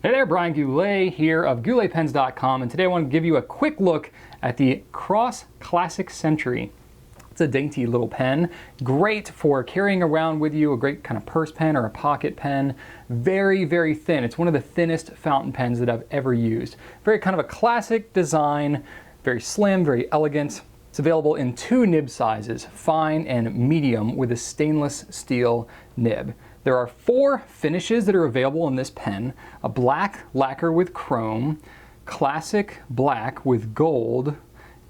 Hey there, Brian Goulet here of GouletPens.com, and today I want to give you a quick look at the Cross Classic Century. It's a dainty little pen, great for carrying around with you, a great kind of purse pen or a pocket pen. Very, very thin. It's one of the thinnest fountain pens that I've ever used. Very kind of a classic design, very slim, very elegant. It's available in two nib sizes, fine and medium, with a stainless steel nib. There are 4 finishes that are available in this pen: a black lacquer with chrome, classic black with gold,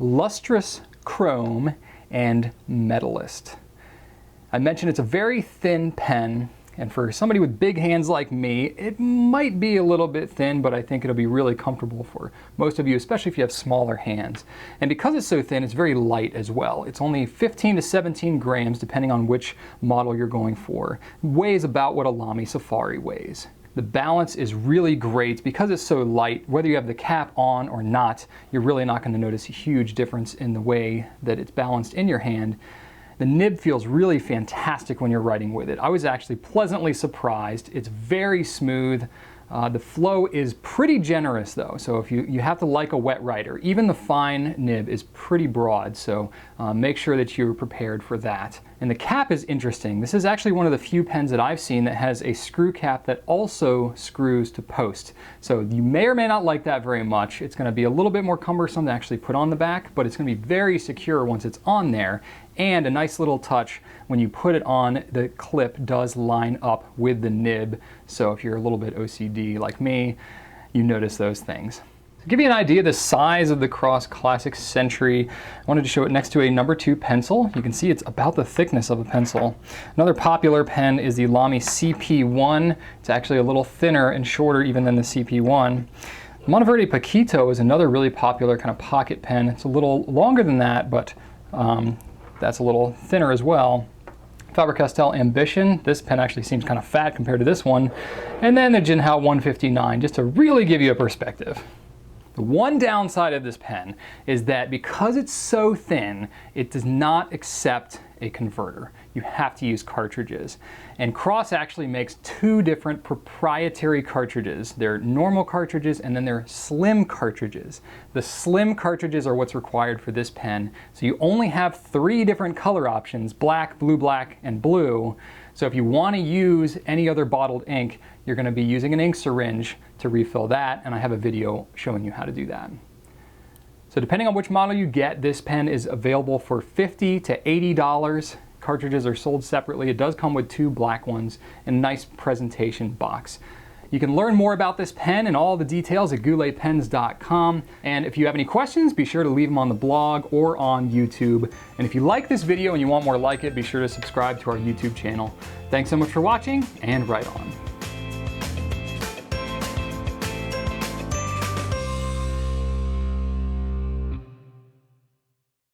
lustrous chrome, and metallist. I mentioned it's a very thin pen, and for somebody with big hands like me, it might be a little bit thin, but I think it'll be really comfortable for most of you, especially if you have smaller hands. And because it's so thin, it's very light as well. It's only 15 to 17 grams, depending on which model you're going for. It weighs about what a Lamy Safari weighs. The balance is really great. Because it's so light, whether you have the cap on or not, you're really not going to notice a huge difference in the way that it's balanced in your hand. The nib feels really fantastic when you're writing with it. I was actually pleasantly surprised. It's very smooth. The flow is pretty generous though, so if you have to like a wet writer. Even the fine nib is pretty broad, so make sure that you're prepared for that. And the cap is interesting. This is actually one of the few pens that I've seen that has a screw cap that also screws to post. So you may or may not like that very much. It's going to be a little bit more cumbersome to actually put on the back, but it's going to be very secure once it's on there. And a nice little touch, when you put it on, the clip does line up with the nib. So if you're a little bit OCD like me, you notice those things. To give you an idea of the size of the Cross Classic Century, I wanted to show it next to a number 2 pencil. You can see it's about the thickness of a pencil. Another popular pen is the Lamy CP1. It's actually a little thinner and shorter even than the CP1. Monteverde Paquito is another really popular kind of pocket pen. It's a little longer than that, but that's a little thinner as well. Faber-Castell Ambition, this pen actually seems kind of fat compared to this one. And then the Jinhao 159, just to really give you a perspective. The one downside of this pen is that because it's so thin, it does not accept a converter. You have to use cartridges. And Cross actually makes 2 different proprietary cartridges. They're normal cartridges and then they're slim cartridges. The slim cartridges are what's required for this pen. So you only have 3 different color options: black, black, and blue. So if you want to use any other bottled ink, you're going to be using an ink syringe to refill that, and I have a video showing you how to do that. So depending on which model you get, this pen is available for $50 to $80. Cartridges are sold separately. It does come with 2 black ones and a nice presentation box. You can learn more about this pen and all the details at GouletPens.com. And if you have any questions, be sure to leave them on the blog or on YouTube. And if you like this video and you want more like it, be sure to subscribe to our YouTube channel. Thanks so much for watching, and write on.